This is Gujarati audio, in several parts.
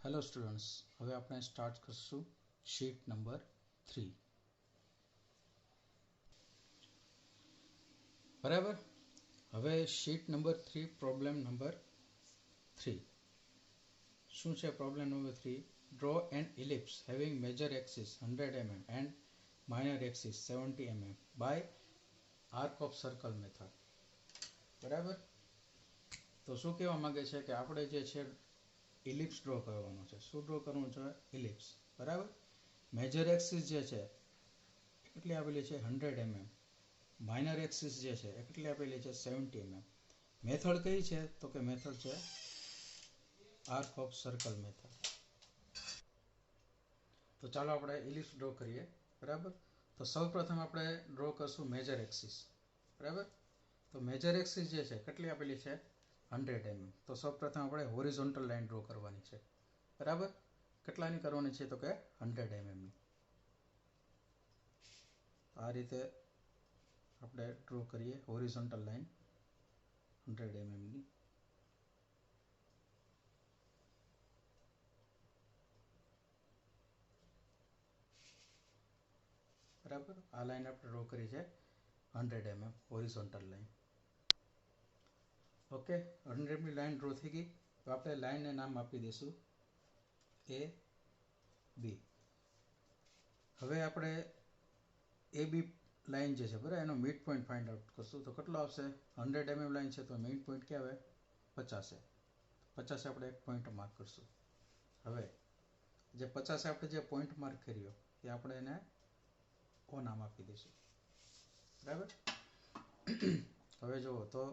હેલો સ્ટુડન્ટ્સ, હવે આપણે સ્ટાર્ટ કરશું શીટ નંબર 3. બરાબર. હવે શીટ નંબર 3 પ્રોબ્લેમ નંબર 3 શું છે? Problem number 3, draw an ellipse having major axis 100 mm and minor axis 70 mm by arc of circle method. બરાબર. તો શું કહેવા માંગે છે કે આપણે જે છે ઇલિપ્સ ડ્રો કરવાનો છે. શું ડ્રો કરવાનું છે? ઇલિપ્સ. બરાબર. મેજર એક્સિસ જે છે કેટલી આપેલી છે? 100 mm. માઇનર એક્સિસ જે છે એ કેટલી આપેલી છે? 70 mm. મેથડ કઈ છે? તો કે મેથડ છે આર્ક ઓફ સર્કલ મેથડ. તો ચાલો આપણે ઇલિપ્સ ડ્રો કરીએ. બરાબર. તો સૌપ્રથમ આપણે ડ્રો કરશું મેજર એક્સિસ. બરાબર. તો મેજર એક્સિસ જે છે કેટલી આપેલી છે? 100 mm. તો સૌપ્રથમ આપણે હોરિઝોન્ટલ લાઈન ડ્રો કરવાની છે. બરાબર. કેટલાની કરવાની છે? તો કે 100 mm ની. આ રીતે આપણે ડ્રો કરીએ હોરિઝોન્ટલ લાઈન 100 mm ની. બરાબર. આ લાઈન આપણે ડ્રો કરી છે 100 mm horizontal line. Okay, 100 mm line draw થઈ ગઈ. તો આપણે લાઈનને નામ આપી દઈશું એ બી. હવે આપણે એ બી લાઈન જે છે બરાબર એનો મિડ પોઈન્ટ ફાઇન્ડ આઉટ કરશું. તો કેટલો આવશે? 100 mm લાઈન છે તો મિડ પોઈન્ટ ક્યાં આવે? 50. 50 આપણે એક પોઈન્ટ માર્ક કરશું. હવે જે 50 આપણે જે પોઈન્ટ માર્ક કર્યો એ આપણે એને ઓ નામ આપી દઈશું. બરાબર. હવે જુઓ તો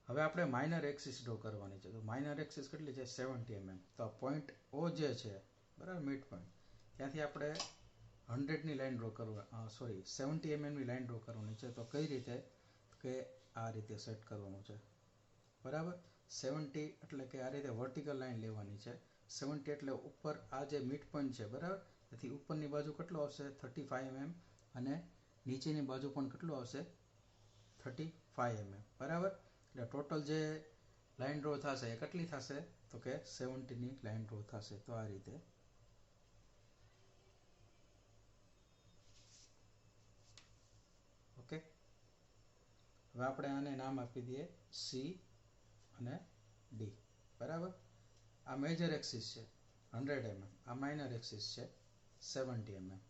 હવે આપણે માઇનર એક્સિસ ડ્રો કરવાની છે. તો માઇનર એક્સિસ કેટલી છે? 70 mm. તો આ પોઈન્ટ ઓ જે છે બરાબર મિડ પોઈન્ટ ત્યાંથી આપણે 100 ની લાઈન ડ્રો કરવા 70 mm ની લાઈન ડ્રો કરવાની છે. તો કઈ રીતે? કે આ રીતે સેટ કરવાનું છે. બરાબર. 70 એટલે કે આ રીતે વર્ટિકલ લાઈન લેવાની છે. 70 એટલે ઉપર આ જે મિડ પોઈન્ટ છે બરાબર તેથી ઉપરની બાજુ કેટલું આવશે? 35 mm અને નીચેની બાજુ પણ કેટલું આવશે? 35 mm. બરાબર. એટલે ટોટલ જે લાઈન ડ્રો થશે એ કેટલી થશે? તો કે 70 ની લાઈન ડ્રો થશે. તો આ રીતે ઓકે. હવે આપણે આને નામ આપી દઈએ સી અને ડી. બરાબર. આ મેજર એક્સિસ છે 100 mm. આ માઇનર એક્સિસ છે 70 mm.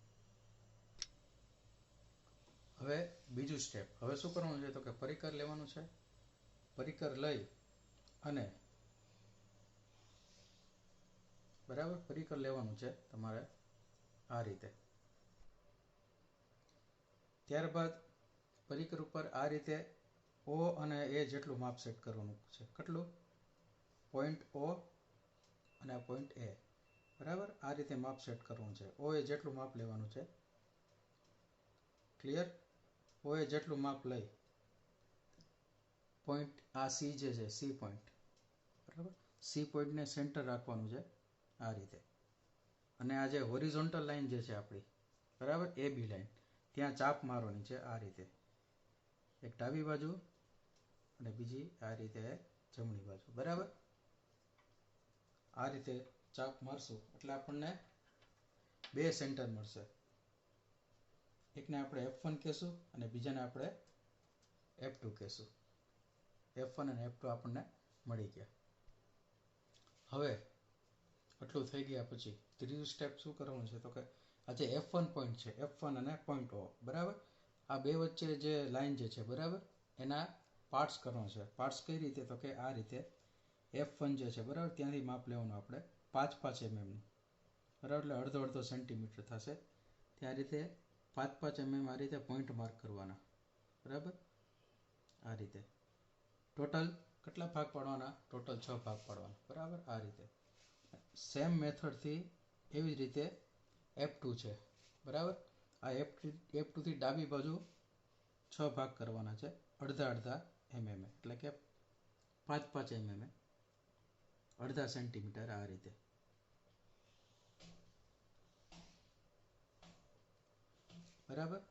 હવે બીજું સ્ટેપ. હવે શું કરવાનું છે? તો કે પરિકર લેવાનું છે. પરિકર લઈ અને બરાબર પરિકર લેવાનું છે તમારે આ રીતે. ત્યારબાદ પરિકર ઉપર આ રીતે ઓ અને એ જેટલું માપ સેટ કરવાનું છે. કેટલું? પોઈન્ટ ઓ અને આ પોઈન્ટ એ. બરાબર. આ રીતે માપ સેટ કરવાનું છે. ઓ એ જેટલું માપ લેવાનું છે. ક્લિયર? ઓ એ જેટલું માપ લઈ પોઈન્ટ આ સી જે છે સી પોઈન્ટ બરાબર સી પોઈન્ટને સેન્ટર રાખવાનું છે આ રીતે. અને આ જે હોરિઝોન્ટલ લાઈન જે છે આપણી બરાબર એ બી લાઈન ત્યાં ચાપ મારવાની છે આ રીતે. એક ડાબી બાજુ અને બીજી આ રીતે જમણી બાજુ. બરાબર. આ રીતે ચાપ મારશું એટલે આપણને બે સેન્ટર મળશે. એકને આપણે F1 કહેશું અને બીજાને આપણે F2 કહેશું. F1 અને F2 આપણને મળી ગયા. હવે આટલું થઈ ગયા પછી ત્રીજું સ્ટેપ શું કરવાનું છે? તો કે આ જે F1 પોઈન્ટ છે F1 અને પોઈન્ટ O બરાબર આ બે વચ્ચે જે લાઈન જે છે બરાબર એના પાર્ટ્સ કરવાનો છે. પાર્ટ્સ કઈ રીતે? તો કે આ રીતે F1 જે છે બરાબર ત્યાંથી માપ લેવાનું આપણે 5-5 mm નું. બરાબર. એટલે અડધો અડધો સેન્ટીમીટર થશે. ત્યાં રીતે 5-5 mm આ રીતે પોઈન્ટ માર્ક કરવાના. બરાબર. આ રીતે ટોટલ કેટલા ભાગ પાડવાના? ટોટલ 6 ભાગ પાડવાના. બરાબર. આ રીતે સેમ મેથડથી એવી જ રીતે F2 છે. બરાબર. આ F2 થી ડાબી બાજુ 6 ભાગ કરવાના છે અડધા અડધા mm એટલે કે 5-5 mm અડધા સેન્ટીમીટર આ રીતે. બરાબર.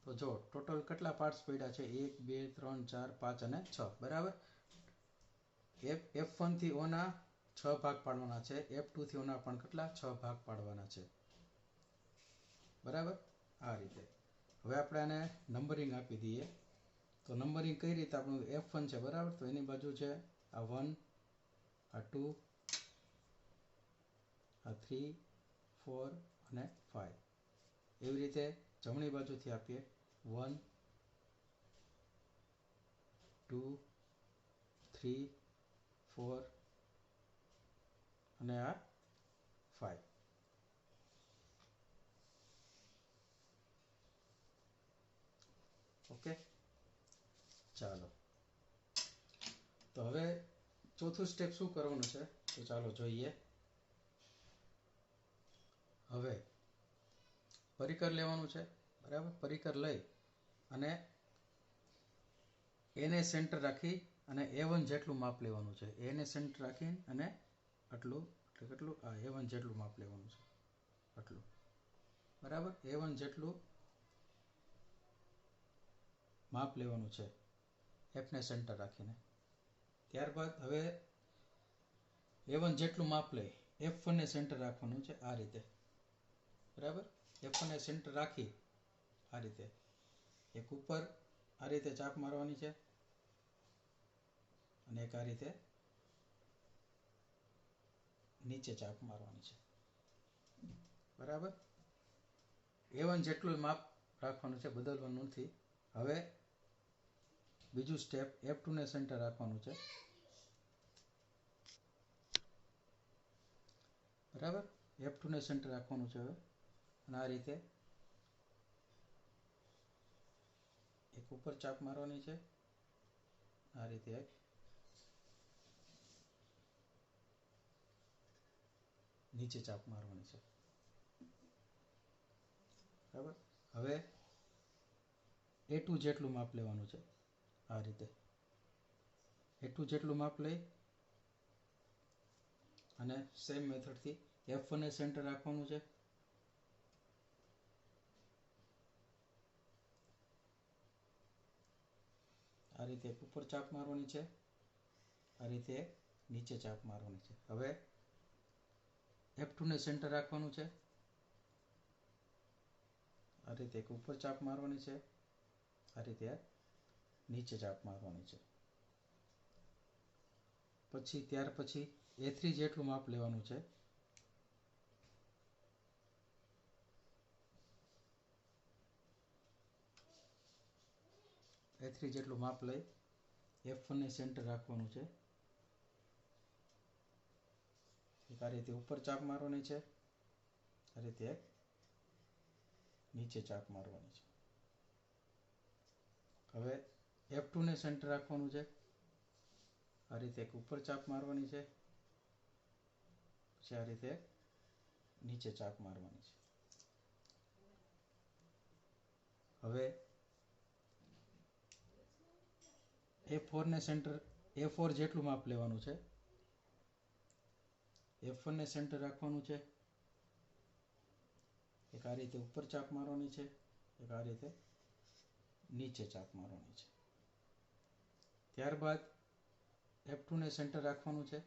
તો જો ટોટલ કેટલા પાર્ટ્સ પડ્યા છે? 1 2 3 4 5 અને 6. બરાબર. F1 થી O ના 6 ભાગ પાડવાના છે. F2 થી ઓના પણ કેટલા 6 ભાગ પાડવાના છે. બરાબર આ રીતે. હવે આપણે આને નંબરિંગ આપી દઈએ. તો નંબરિંગ કઈ રીતે આપણું F1 છે બરાબર, તો એની બાજુ છે આ 1 આ 2 આ 3 4 અને 5. એવી રીતે જમણી બાજુથી આપીએ 1 2 3 4 અને આ 5. ઓકે ચાલો. તો હવે ચોથું સ્ટેપ શું કરવાનું છે તો ચાલો જોઈએ. હવે પરિકર લેવાનું છે બરાબર. પરિકર લઈ અને એને સેન્ટર રાખી અને A1 જેટલું માપ લેવાનું છે. એને સેન્ટર રાખી અને આટલું એટલે કેટલું આ A1 જેટલું માપ લેવાનું છે. આટલું બરાબર. A1 જેટલું માપ લેવાનું છે F ને સેન્ટર રાખીને. ત્યારબાદ હવે A1 જેટલું માપ લઈ F1 ને સેન્ટર રાખવાનું છે આ રીતે. બરાબર. F1 ને સેન્ટર રાખી આ રીતે એક ઉપર આ રીતે ચાપ મારવાની છે અને એક આ રીતે નીચે ચાપ મારવાની છે. બરાબર. A1 જેટલું માપ રાખવાનું છે, બદલવાનું નથી. હવે બીજું સ્ટેપ F2 ને સેન્ટર રાખવાનું છે. બરાબર. F2 ને સેન્ટર રાખવાનું છે હવે અને આ રીતે એક ઉપર ચાપ મારવાની છે, આ રીતે એક નીચે ચાપ મારવાની છે. બરાબર. હવે A2 જેટલું માપ લેવાનું છે આ રીતે. A2 જેટલું માપ લઈ અને સેમ મેથડથી F1 ને સેન્ટર રાખવાનું છે. આ રીતે એક ઉપર ચાપ મારવાની છે, આ રીતે નીચે ચાપ મારવાની છે. હવે F2 ને સેન્ટર રાખવાનું છે, આ રીતે એક ઉપર ચાપ મારવાની છે, આ રીતે નીચે ચાપ મારવાની છે. પછી ત્યાર પછી A3 જેટલું માપ લેવાનું છે. A3 જેટલું માપ લઈ F1 ને સેન્ટર રાખવાનું છે. આ રીતે ઉપર ચાપ મારવાની છે, આ રીતે નીચે ચાપ મારવાની છે. હવે F2 ને સેન્ટર રાખવાનું છે, આ રીતે એક ઉપર ચાપ મારવાની છે, પછી આ રીતે નીચે ચાપ મારવાની છે. હવે A4 ને સેન્ટર A4 જેટલું માપ લેવાનું છે. F1 ને સેન્ટર રાખવાનું છે, એક આ રીતે ઉપર ચાપ મારવાની છે, એક આ રીતે નીચે ચાપ મારવાની છે. ત્યારબાદ F2 ને સેન્ટર રાખવાનું છે,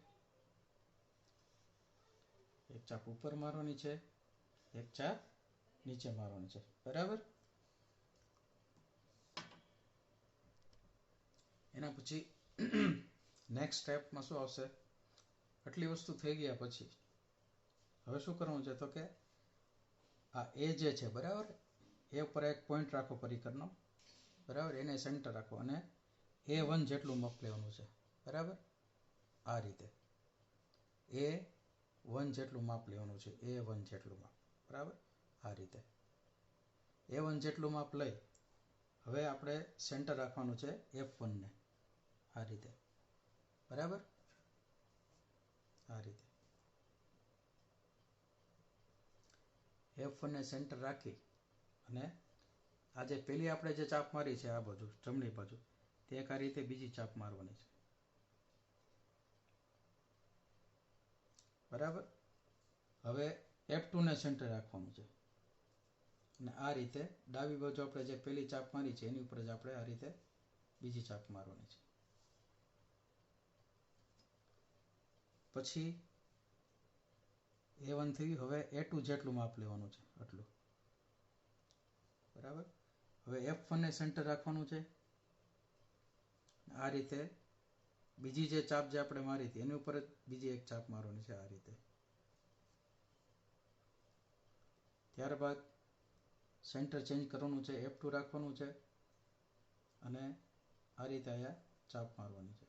એક ચાપ ઉપર મારવાની છે, એક ચાપ નીચે મારવાની છે. બરાબર. એના પછી નેક્સ્ટ સ્ટેપમાં શું આવશે, આટલી વસ્તુ થઈ ગયા પછી હવે શું કરવાનું છે તો કે આ A જે છે બરાબર, એ ઉપર એક પોઈન્ટ રાખો પરિકરનો. બરાબર. એને સેન્ટર રાખો અને A1 જેટલું માપ લેવાનું છે. બરાબર. આ રીતે A1 જેટલું માપ લેવાનું છે. A1 જેટલું માપ. બરાબર. આ રીતે A1 જેટલું માપ લઈ હવે આપણે સેન્ટર રાખવાનું છે F1 ને આ રીતે. બરાબર. આ રીતે F1 ને સેન્ટર રાખી અને આ જે પેલી આપણે જે ચાપ મારી છે આ બાજુ જમણી બાજુ તે એક આ રીતે બીજી ચાપ મારવાની છે. બરાબર. હવે F2 ને સેન્ટર રાખવાનું છે અને આ રીતે ડાબી બાજુ આપણે જે પેલી ચાપ મારી છે એની ઉપર જ આપણે આ રીતે બીજી ચાપ મારવાની છે. પછી A1 થયું. હવે A2 જેટલું માપ લેવાનું છે, આટલું. બરાબર. હવે F1 ને સેન્ટર રાખવાનું છે. આ રીતે બીજી જે ચાપ જે આપણે મારી હતી એની ઉપર જ બીજી એક ચાપ મારવાની છે, આ રીતે. ત્યારબાદ સેન્ટર ચેન્જ કરવાનું છે, F2 રાખવાનું છે અને આ રીતે અહીંયા ચાપ મારવાની છે.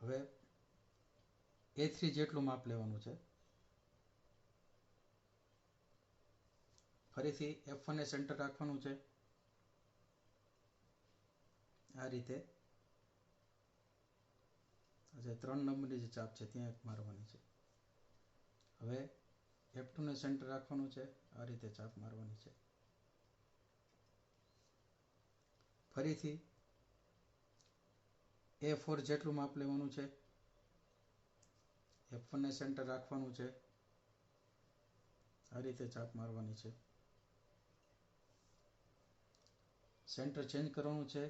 હવે A3 જેટલું માપ લેવાનું છે. ફરીથી F1 ને સેન્ટર રાખવાનું છે, આ રીતે. આજે 3 નંબરની જે ચાપ છે ત્યાં એક મારવાની છે. હવે F2 ને સેન્ટર રાખવાનું છે, આ રીતે ચાપ મારવાની છે. ફરીથી A4 જેટલું માપ લેવાનું છે, F1 ને સેન્ટર રાખવાનું છે, આ રીતે ચાપ મારવાની છે. સેન્ટર ચેન્જ કરવાનું છે,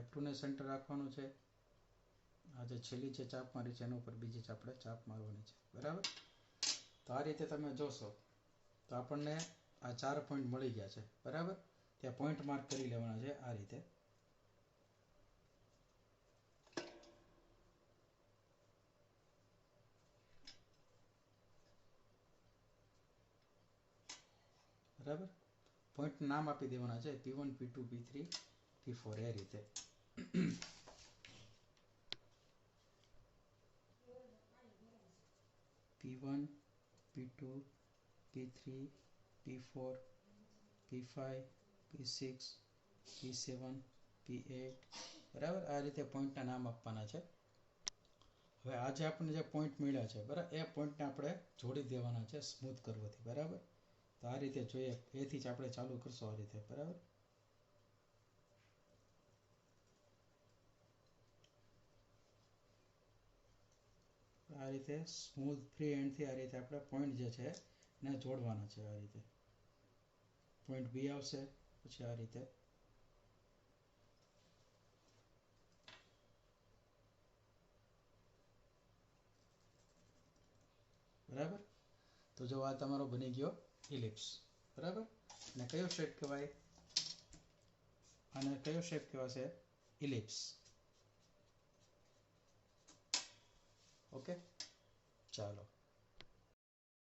F2 ને સેન્ટર રાખવાનું છે. આ જે છેલ્લી જે ચાપ મારી છે એના ઉપર બીજી આપણે ચાપ મારવાની છે. બરાબર. તો આ રીતે તમે જોશો તો આપણને આ 4 પોઈન્ટ મળી ગયા છે. બરાબર. ત્યાં પોઈન્ટ માર્ક કરી લેવાના છે, આ રીતે. બરાબર. પોઈન્ટ નામ આપી દેવાના છે, P1 P2 P3 P4 એ રીતે. P1 P2 P3 P4 P5 P6 P7 P8. બરાબર. આ રીતે પોઈન્ટના નામ આપવાના છે. હવે આજે આપણને જે પોઈન્ટ મળ્યા છે, બરાબર, એ પોઈન્ટને આપણે જોડી દેવાના છે સ્મૂથ કરવાથી. બરાબર. તો આ રીતે જોઈએ, એથી જ આપણે ચાલુ કરશું આ રીતે. બરાબર. આ રીતે સ્મૂથ ફ્રી હેન્ડથી આ રીતે આપણે પોઈન્ટ જે છે એને જોડવાના છે. આ રીતે પોઈન્ટ બી આવશે, પછી આ રીતે. બરાબર. તો જો આ તમારો બની ગયો ઇલિપ્સ. બરાબર. અને કયો શેપ કહેવાય? અને કયો શેપ કહેવાશે? ઇલિપ્સ. ઓકે, ચાલો.